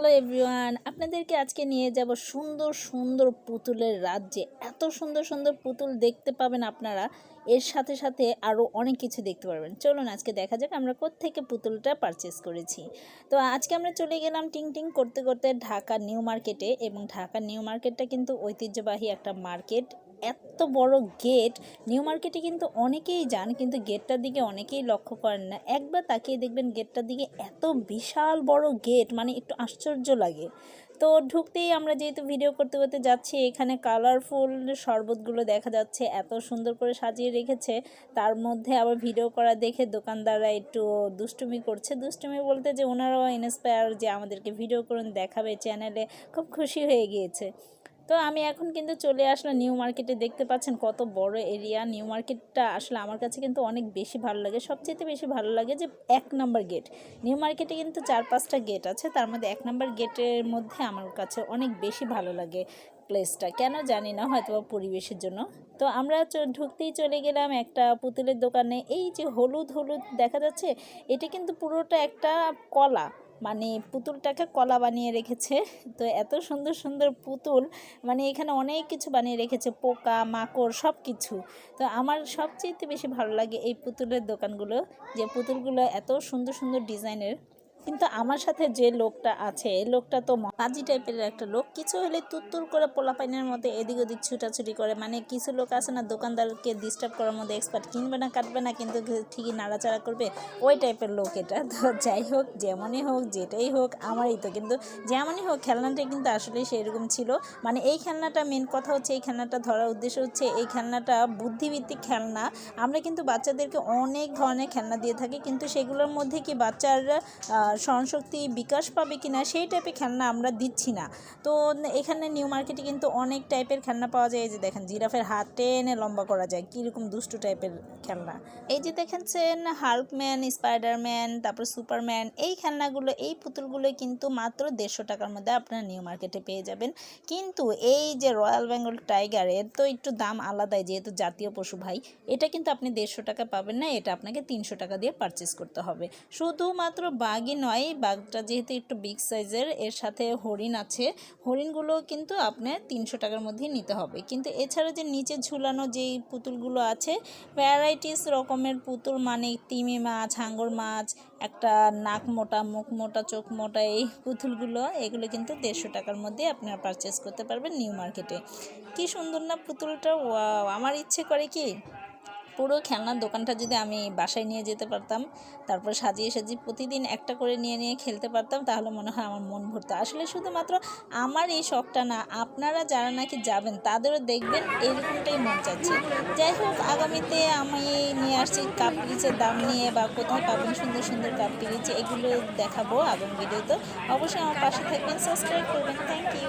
Hello everyone, আপনাদেরকে আজকে নিয়ে যাব সুন্দর সুন্দর পুতুলের রাজ্যে। এত সুন্দর সুন্দর পুতুল দেখতে পাবেন আপনারা, এর সাথে সাথে আরও অনেক কিছু দেখতে পারবেন। চলুন আজকে দেখা যাক আমরা কোত্থেকে পুতুলটা পারচেস করেছি। তো আজকে আমরা চলে গেলাম টিং টিং করতে করতে ঢাকা নিউ মার্কেটে, এবং ঢাকা নিউ মার্কেটটা কিন্তু ঐতিহ্যবাহী একটা মার্কেট। এত বড় গেট! নিউ মার্কেটে কিন্তু অনেকেই যান, কিন্তু গেটটার দিকে অনেকেই লক্ষ্য করেন না। একবার তাকিয়ে দেখবেন গেটটার দিকে, এত বিশাল বড় গেট, মানে একটু আশ্চর্য লাগে। তো ঢুকতেই আমরা যেহেতু ভিডিও করতে করতে যাচ্ছি, এখানে কালারফুল শরবতগুলো দেখা যাচ্ছে, এত সুন্দর করে সাজিয়ে রেখেছে। তার মধ্যে আবার ভিডিও করা দেখে দোকানদাররা একটু দুষ্টুমি করছে। দুষ্টুমি বলতে যে ওনারাও ইন্সপায়ার, যে আমাদেরকে ভিডিও করুন, দেখাবে চ্যানেলে, খুব খুশি হয়ে গিয়েছে। তো আমি এখন কিন্তু চলে আসলাম নিউ মার্কেটে। দেখতে পাচ্ছেন কত বড় এরিয়া। নিউ মার্কেটটা আসলে আমার কাছে কিন্তু অনেক বেশি ভালো লাগে। সবচেয়ে বেশি ভালো লাগে যে 1 নম্বর গেট। নিউ মার্কেটে কিন্তু 4-5টা গেট আছে, তার মধ্যে 1 নম্বর গেটের মধ্যে আমার কাছে অনেক বেশি ভালো লাগে প্লেসটা। কেন জানি না, হয়তো পরিবেশের জন্য। তো আমরা ঢুকতেই চলে গেলাম একটা পুতুলের দোকানে। এই যে হলুদ হলুদ দেখা যাচ্ছে, এটা কিন্তু পুরোটা একটা কলা, মানে পুতুলটাকে কলা বানিয়ে রেখেছে। তো এত সুন্দর সুন্দর পুতুল, মানে এখানে অনেক কিছু বানিয়ে রেখেছে, পোকা মাকড় সব কিছু। তো আমার সবচেয়ে বেশি ভালো লাগে এই পুতুলের দোকানগুলো, যে পুতুলগুলো এত সুন্দর সুন্দর ডিজাইনের। কিন্তু আমার সাথে যে লোকটা আছে, এই লোকটা তো পাজি টাইপের একটা লোক। কিছু হলে তুত্তুর করে পোলাপাইনের মধ্যে এদিক ওদিক ছুটাছুটি করে। মানে কিছু লোক আছে না, দোকানদারকে ডিস্টার্ব করার মধ্যে এক্সপার্ট, কিনবে না কাটবে না, কিন্তু ঠিকই নাড়াচাড়া করবে, ওই টাইপের লোক এটা। তো যাই হোক, যেমনই হোক যেটাই হোক, আমারই তো কিন্তু যেমনই হোক, খেলনাটা কিন্তু আসলে সেরকম ছিল। মানে এই খেলনাটা, মেন কথা হচ্ছে এই খেলনাটা ধরার উদ্দেশ্য হচ্ছে এই খেলনাটা বুদ্ধিভিত্তিক খেলনা। আমরা কিন্তু বাচ্চাদেরকে অনেক ধরনের খেলনা দিয়ে থাকি, কিন্তু সেগুলোর মধ্যে কি বাচ্চারা স্মরণশক্তি বিকাশ পাবে কিনা, সেই টাইপের খেলনা আমরা দিচ্ছি না। তো এখানে নিউ মার্কেটে কিন্তু অনেক টাইপের খেলনা পাওয়া যায়। এই যে দেখেন, জিরাফের হাত টেনে লম্বা করা যায়, কীরকম দুষ্টু টাইপের খেলনা। এই যে দেখেছেন হাল্কম্যান, স্পাইডারম্যান, তারপর সুপারম্যান, এই খেলনাগুলো, এই পুতুলগুলো কিন্তু মাত্র 150 টাকার মধ্যে আপনারা নিউ মার্কেটে পেয়ে যাবেন। কিন্তু এই যে রয়্যাল বেঙ্গল টাইগার, এর তো একটু দাম আলাদাই, যেহেতু জাতীয় পশু ভাই। এটা কিন্তু আপনি 150 টাকা পাবেন না, এটা আপনাকে 300 টাকা দিয়ে পারচেস করতে হবে। শুধুমাত্র বাঘই নয়, বাঘটা যেহেতু একটু বিগ সাইজের, এর সাথে হরিণ আছে। হরিণগুলো কিন্তু আপনার 300 টাকার মধ্যেই নিতে হবে। কিন্তু এছাড়া যে নিচে ঝুলানো যেই পুতুলগুলো আছে, ভ্যারাইটিস রকমের পুতুল, মানে তিমি মাছ, হাঙ্গর মাছ, একটা নাক মোটা, মুখ মোটা, চোখ মোটা, এই পুতুলগুলো, এগুলো কিন্তু 150 টাকার মধ্যে আপনারা পারচেস করতে পারবেন নিউ মার্কেটে। কি সুন্দর না পুতুলটা! ওয়াও! আমার ইচ্ছে করে কি, পুরো খেলনার দোকানটা যদি আমি বাসায় নিয়ে যেতে পারতাম, তারপর সাজিয়ে সাজিয়ে প্রতিদিন একটা করে নিয়ে নিয়ে খেলতে পারতাম, তাহলে মনে হয় আমার মন ভরতো। আসলে শুধুমাত্র আমার এই শখটা না, আপনারা যারা নাকি যাবেন তাদেরও দেখবেন এইরকমটাই মন চাচ্ছে। যাই হোক, আগামীতে আমি নিয়ে আসছি কাপ পিরিচের দাম নিয়ে, বা কোথায় পাবেন সুন্দর সুন্দর কাপ পিরিচ, এগুলো দেখাবো আগামী ভিডিওতে। অবশ্যই আমার পাশে থাকবেন, সাবস্ক্রাইব করবেন। Thank you.